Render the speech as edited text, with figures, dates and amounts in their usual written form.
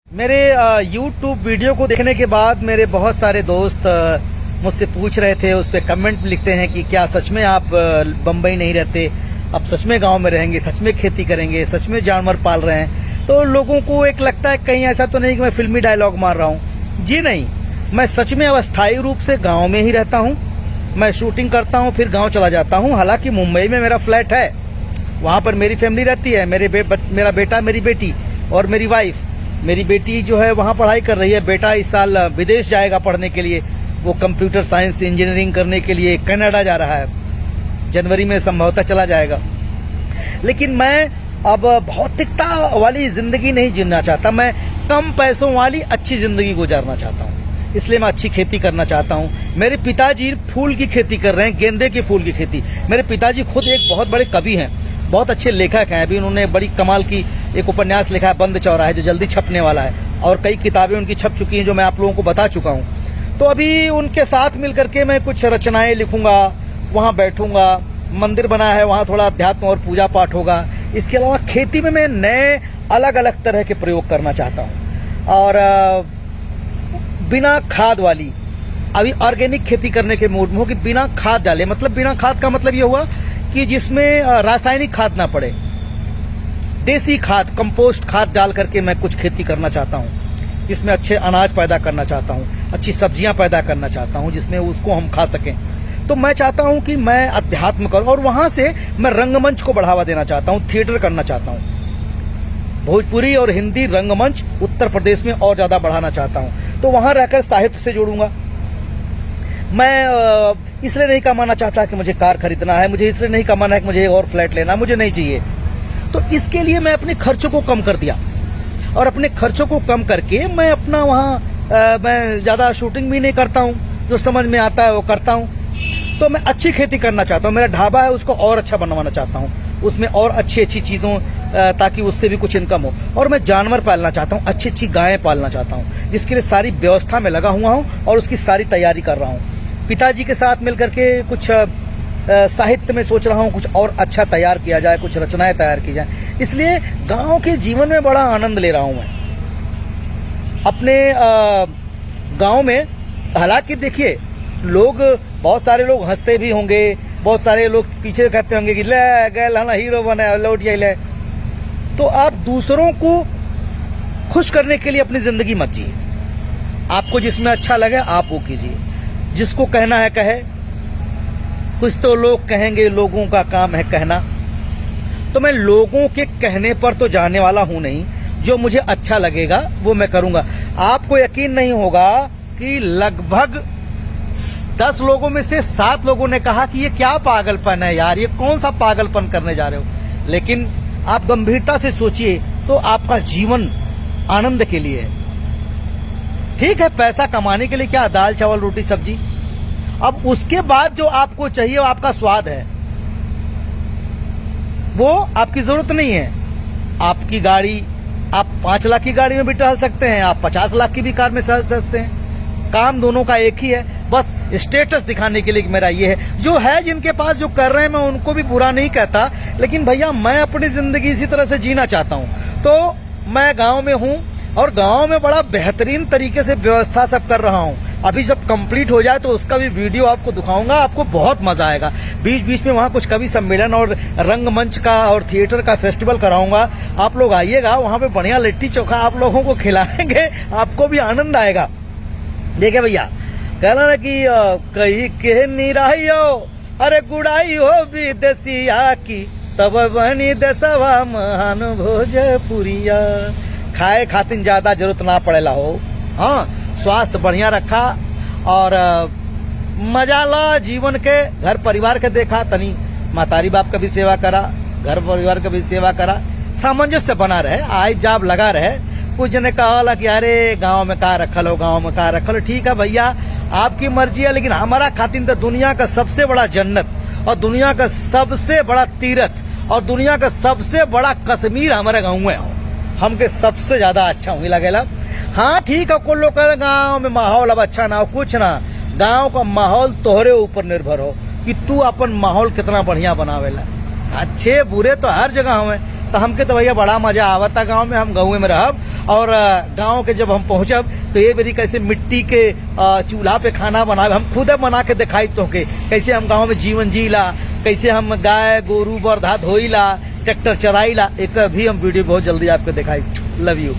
मेरे YouTube video को देखने के बाद मेरे बहुत सारे दोस्त मुझसे पूछ रहे थे, उस पर कमेंट लिखते हैं कि क्या सच में आप बम्बई नहीं रहते, आप सच में गांव में रहेंगे, सच में खेती करेंगे, सच में जानवर पाल रहे हैं। तो लोगों को एक लगता है कहीं ऐसा तो नहीं कि मैं फिल्मी डायलॉग मार रहा हूँ। जी नहीं, मैं सच में अस्थायी रूप से गाँव में ही रहता हूँ। मैं शूटिंग करता हूँ फिर गाँव चला जाता हूँ। हालांकि मुंबई में मेरा फ्लैट है, वहाँ पर मेरी फैमिली रहती है, मेरा बेटा, मेरी बेटी और मेरी वाइफ। मेरी बेटी जो है वहाँ पढ़ाई कर रही है, बेटा इस साल विदेश जाएगा पढ़ने के लिए, वो कंप्यूटर साइंस इंजीनियरिंग करने के लिए कनाडा जा रहा है, जनवरी में संभवतः चला जाएगा। लेकिन मैं अब भौतिकता वाली जिंदगी नहीं जीना चाहता, मैं कम पैसों वाली अच्छी जिंदगी गुजारना चाहता हूँ। इसलिए मैं अच्छी खेती करना चाहता हूँ। मेरे पिताजी फूल की खेती कर रहे हैं, गेंदे के फूल की खेती। मेरे पिताजी खुद एक बहुत बड़े कवि हैं, बहुत अच्छे लेखक हैं। अभी उन्होंने बड़ी कमाल की एक उपन्यास लिखा है, बंद चौराहे, जो जल्दी छपने वाला है, और कई किताबें उनकी छप चुकी हैं जो मैं आप लोगों को बता चुका हूँ। तो अभी उनके साथ मिलकर के मैं कुछ रचनाएं लिखूंगा, वहाँ बैठूंगा, मंदिर बना है वहाँ थोड़ा अध्यात्म और पूजा पाठ होगा। इसके अलावा खेती में मैं नए अलग अलग तरह के प्रयोग करना चाहता हूँ, और बिना खाद वाली, अभी ऑर्गेनिक खेती करने के मूड में हो कि बिना खाद डाले। मतलब बिना खाद का मतलब ये हुआ कि जिसमें रासायनिक खाद ना पड़े, देसी खाद, कंपोस्ट खाद डाल करके मैं कुछ खेती करना चाहता हूँ। इसमें अच्छे अनाज पैदा करना चाहता हूँ, अच्छी सब्जियां पैदा करना चाहता हूँ, जिसमें उसको हम खा सकें। तो मैं चाहता हूँ कि मैं अध्यात्म करूँ, और वहां से मैं रंगमंच को बढ़ावा देना चाहता हूँ, थिएटर करना चाहता हूँ। भोजपुरी और हिंदी रंगमंच उत्तर प्रदेश में और ज्यादा बढ़ाना चाहता हूँ। तो वहां रहकर साहित्य से जोड़ूंगा। मैं इसलिए नहीं कमाना चाहता कि मुझे कार खरीदना है, मुझे इसलिए नहीं कमाना है कि मुझे और फ्लैट लेना, मुझे नहीं चाहिए। तो इसके लिए मैं अपने खर्चों को कम कर दिया, और अपने खर्चों को कम करके मैं अपना वहाँ मैं ज्यादा शूटिंग भी नहीं करता हूँ, जो समझ में आता है वो करता हूँ। तो मैं अच्छी खेती करना चाहता हूँ। मेरा ढाबा है, उसको और अच्छा बनवाना चाहता हूँ, उसमें और अच्छी अच्छी चीजों, ताकि उससे भी कुछ इनकम हो। और मैं जानवर पालना चाहता हूँ, अच्छी अच्छी गायें पालना चाहता हूँ, जिसके लिए सारी व्यवस्था में लगा हुआ हूँ और उसकी सारी तैयारी कर रहा हूँ। पिताजी के साथ मिलकर के कुछ साहित्य में सोच रहा हूँ, कुछ और अच्छा तैयार किया जाए, कुछ रचनाएं तैयार की जाए। इसलिए गांव के जीवन में बड़ा आनंद ले रहा हूँ मैं अपने गांव में। हालांकि देखिए, लोग, बहुत सारे लोग हंसते भी होंगे, बहुत सारे लोग पीछे कहते होंगे कि ले गए लाना हीरो बने लौट जाए। तो आप दूसरों को खुश करने के लिए अपनी जिंदगी मत जिए। आपको जिसमें अच्छा लगे आप वो कीजिए, जिसको कहना है कहे। कुछ तो लोग कहेंगे, लोगों का काम है कहना। तो मैं लोगों के कहने पर तो जाने वाला हूं नहीं, जो मुझे अच्छा लगेगा वो मैं करूंगा। आपको यकीन नहीं होगा कि लगभग 10 लोगों में से 7 लोगों ने कहा कि ये क्या पागलपन है यार, ये कौन सा पागलपन करने जा रहे हो। लेकिन आप गंभीरता से सोचिए तो आपका जीवन आनंद के लिए है। ठीक है, पैसा कमाने के लिए क्या, दाल चावल रोटी सब्जी। अब उसके बाद जो आपको चाहिए वो आपका स्वाद है, वो आपकी जरूरत नहीं है। आपकी गाड़ी, आप 5 लाख की गाड़ी में भी टहल सकते हैं, आप 50 लाख की भी कार में चल सकते हैं। काम दोनों का एक ही है, बस स्टेटस दिखाने के लिए कि मेरा ये है। जो है, जिनके पास जो कर रहे हैं, मैं उनको भी बुरा नहीं कहता, लेकिन भैया मैं अपनी जिंदगी इसी तरह से जीना चाहता हूं। तो मैं गांव में हूं और गांव में बड़ा बेहतरीन तरीके से व्यवस्था सब कर रहा हूं। अभी जब कंप्लीट हो जाए तो उसका भी वीडियो आपको दिखाऊंगा, आपको बहुत मजा आएगा। बीच बीच में वहां कुछ कवि सम्मेलन और रंगमंच का और थिएटर का फेस्टिवल कराऊंगा। आप लोग आइएगा, वहां पे बढ़िया लिट्टी चोखा आप लोगों को खिलाएंगे, आपको भी आनंद आएगा। देखिए भैया, कहना ना कि कहीं के निराइयो अरे गुड़ाई हो विदेशिया की, तब बनी देशवा महान भोजपुरिया। खाए खातिर ज्यादा जरूरत ना पड़ेला हो, हाँ, स्वास्थ्य बढ़िया रखा और मजा ला जीवन के। घर परिवार के देखा, तनी मातारी बाप का भी सेवा करा, घर परिवार का भी सेवा करा, सामंजस्य बना रहे, आय जाब लगा रहे। कुछ जने कहा कि अरे गांव में का रखल हो, गांव में का रखल हो। ठीक है भैया, आपकी मर्जी है, लेकिन हमारा खातिर तो दुनिया का सबसे बड़ा जन्नत और दुनिया का सबसे बड़ा तीर्थ और दुनिया का सबसे बड़ा कश्मीर हमारे गाँव में हो। हमके सबसे ज्यादा अच्छा वही लगेला। हाँ ठीक है, कुछ लोग कह रहे गाँव में माहौल अब अच्छा ना हो, कुछ ना, गाँव का माहौल तोहरे ऊपर निर्भर हो कि तू अपन माहौल कितना बढ़िया बनावेला। अच्छे बुरे तो हर जगह हुए, तो हमके तो भैया बड़ा मजा आवता गांव में, हम गाँव में रहब। और गांव के जब हम पहुंचब तो ये बेरी कैसे मिट्टी के चूल्हा पे खाना बनावे, हम खुद बना के दिखाई तो के कैसे हम गांव में जीवन जीला, कैसे हम गाय गोरू बरधा धोईला, ट्रैक्टर चराईला, एक भी हम वीडियो बहुत जल्दी आपको दिखाई। Love you.